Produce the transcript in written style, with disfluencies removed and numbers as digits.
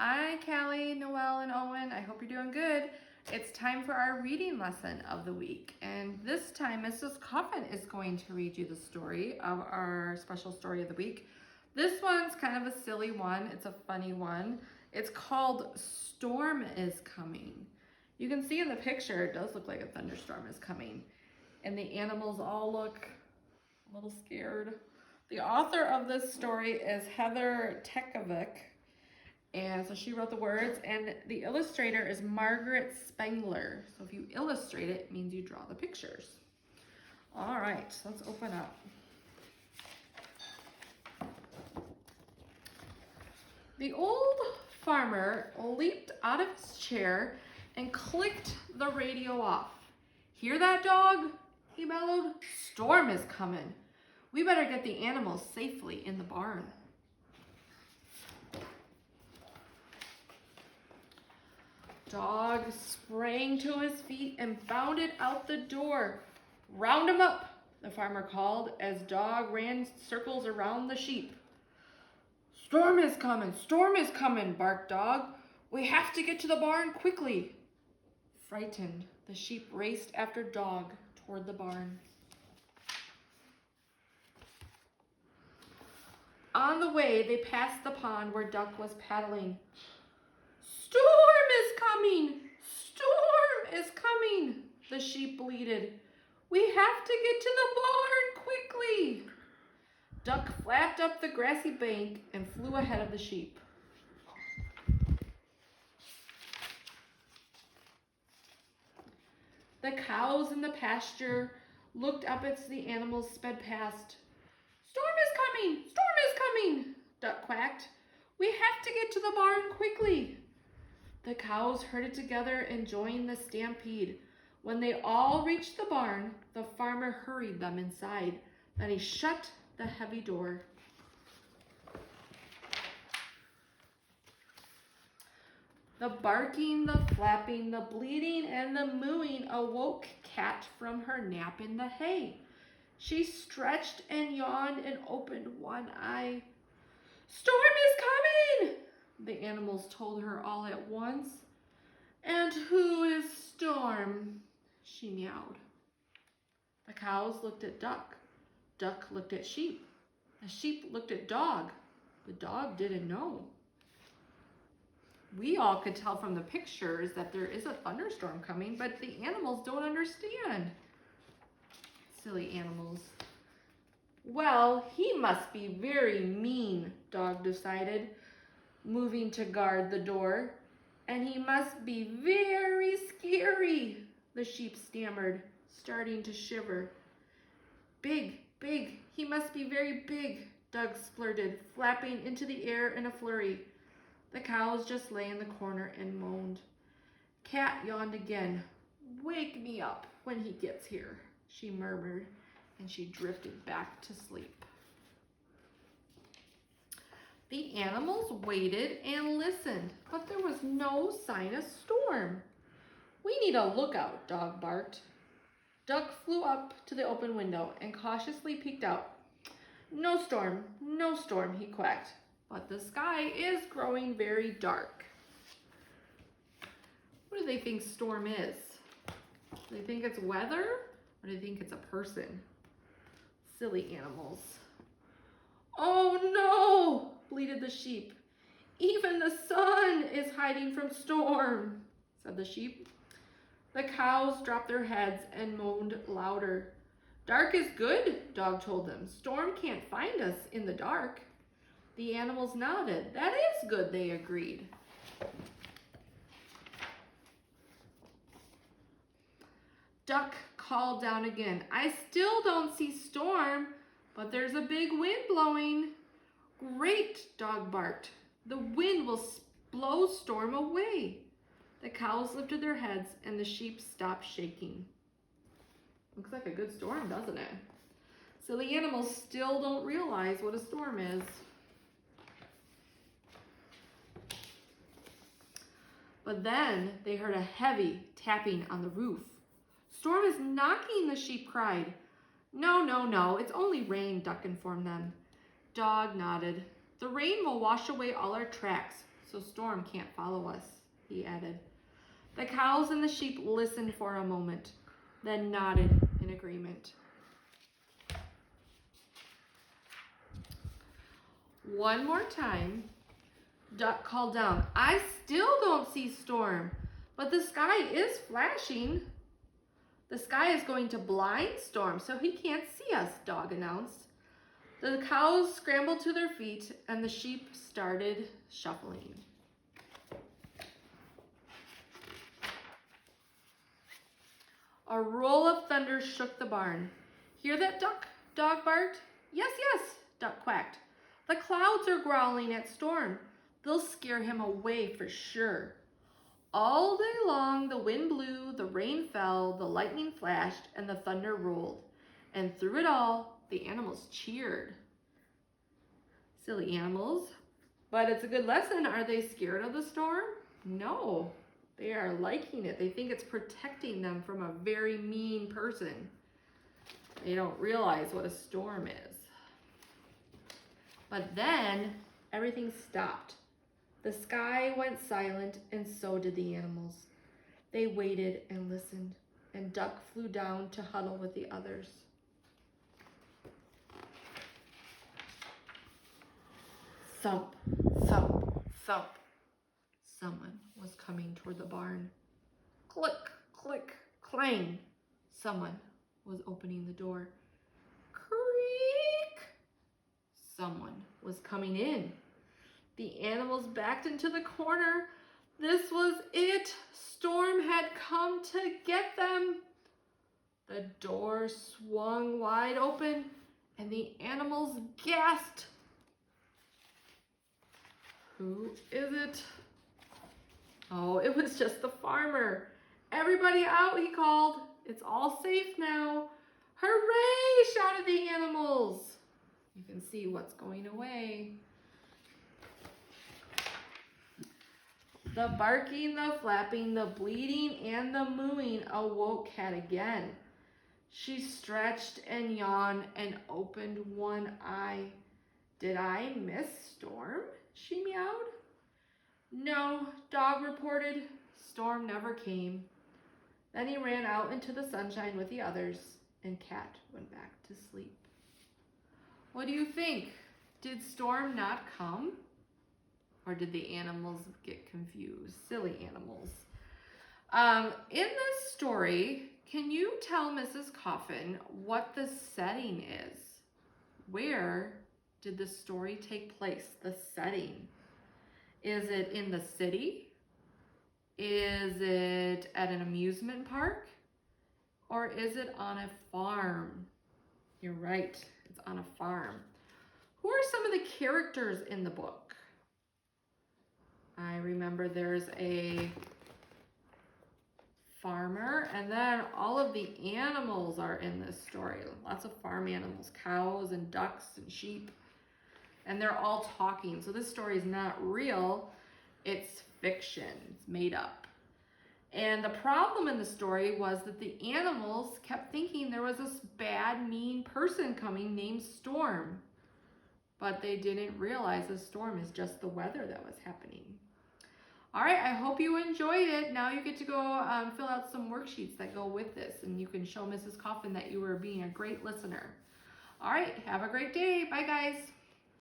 Hi, Callie, Noelle, and Owen. I hope you're doing good. It's time for our reading lesson of the week. And this time, Mrs. Coffin is going to read you the story of our special story of the week. This one's kind of a silly one. It's a funny one. It's called Storm is Coming. You can see in the picture, it does look like a thunderstorm is coming. And the animals all look a little scared. The author of this story is Heather Tekovic. And so she wrote the words, and the illustrator is Margaret Spengler. So if you illustrate it, it means you draw the pictures. All right, so let's open up. The old farmer leaped out of his chair and clicked the radio off. Hear that, dog? He bellowed. Storm is coming. We better get the animals safely in the barn. Dog sprang to his feet and bounded out the door. Round him up, the farmer called as Dog ran circles around the sheep. Storm is coming, barked Dog. We have to get to the barn quickly. Frightened, the sheep raced after Dog toward the barn. On the way, they passed the pond where Duck was paddling. Storm is coming! Storm is coming! The sheep bleated. We have to get to the barn quickly! Duck flapped up the grassy bank and flew ahead of the sheep. The cows in the pasture looked up as the animals sped past. Storm is coming! Storm is coming! Duck quacked. We have to get to the barn quickly. The cows herded together and joined the stampede. When they all reached the barn, the farmer hurried them inside. Then he shut the heavy door. The barking, the flapping, the bleating, and the mooing awoke Cat from her nap in the hay. She stretched and yawned and opened one eye. Storm is coming! The animals told her all at once. And who is Storm? She meowed. The cows looked at Duck. Duck looked at sheep. The sheep looked at Dog. The dog didn't know. We all could tell from the pictures that there is a thunderstorm coming, but the animals don't understand. Silly animals. Well, he must be very mean, Dog decided, moving to guard the door. And he must be very scary, the sheep stammered, starting to shiver. Big, he must be very big, Doug splurted, flapping into the air in a flurry. The cows just lay in the corner and moaned. Cat yawned again. Wake me up when he gets here, she murmured, and she drifted back to sleep. The animals waited and listened, but there was no sign of Storm. We need a lookout, Dog barked. Duck flew up to the open window and cautiously peeked out. No storm, he quacked, but the sky is growing very dark. What do they think storm is? Do they think it's weather, or do they think it's a person? Silly animals. Oh no, bleated the sheep. Even the sun is hiding from Storm, said the sheep. The cows dropped their heads and moaned louder. Dark is good, Dog told them. Storm can't find us in the dark. The animals nodded. That is good, they agreed. Duck called down again. I still don't see Storm, but there's a big wind blowing. Great, Dog barked. The wind will blow Storm away. The cows lifted their heads and the sheep stopped shaking. Looks like a good storm, doesn't it? So the animals still don't realize what a storm is. But then they heard a heavy tapping on the roof. Storm is knocking, the sheep cried. No, it's only rain, Duck informed them. Dog nodded. The rain will wash away all our tracks, so Storm can't follow us, he added. The cows and the sheep listened for a moment, then nodded in agreement. One more time, Duck called down, I still don't see Storm, but the sky is flashing. The sky is going to blind Storm, so he can't see us, Dog announced. The cows scrambled to their feet, and the sheep started shuffling. A roll of thunder shook the barn. Hear that, Duck? Dog barked. Yes, yes, Duck quacked. The clouds are growling at Storm. They'll scare him away for sure. All day long, the wind blew, the rain fell, the lightning flashed, and the thunder rolled. And through it all, the animals cheered. Silly animals. But it's a good lesson. Are they scared of the storm? No. They are liking it. They think it's protecting them from a very mean person. They don't realize what a storm is. But then, everything stopped. The sky went silent, and so did the animals. They waited and listened, and Duck flew down to huddle with the others. Thump, thump, thump. Someone was coming toward the barn. Click, click, clang. Someone was opening the door. Creak. Someone was coming in. The animals backed into the corner. This was it. Storm had come to get them. The door swung wide open, and the animals gasped. Who is it? Oh, it was just the farmer. Everybody out, he called. It's all safe now. Hooray, shouted the animals. You can see what's going away. The barking, the flapping, the bleating, and the mooing awoke Cat again. She stretched and yawned and opened one eye. Did I miss Storm? She meowed. No, Dog reported. Storm never came. Then he ran out into the sunshine with the others, and Cat went back to sleep. What do you think? Did Storm not come? Or did the animals get confused? Silly animals. In this story, can you tell Mrs. Coffin what the setting is? Where did the story take place? The setting. Is it in the city? Is it at an amusement park? Or is it on a farm? You're right, it's on a farm. Who are some of the characters in the book? I remember there's a farmer, and then all of the animals are in this story. Lots of farm animals, cows and ducks and sheep, and they're all talking. So this story is not real, it's fiction, it's made up. And the problem in the story was that the animals kept thinking there was this bad, mean person coming named Storm. But they didn't realize the storm is just the weather that was happening. All right, I hope you enjoyed it. Now you get to go fill out some worksheets that go with this, and you can show Mrs. Coffin that you were being a great listener. All right, have a great day. Bye, guys.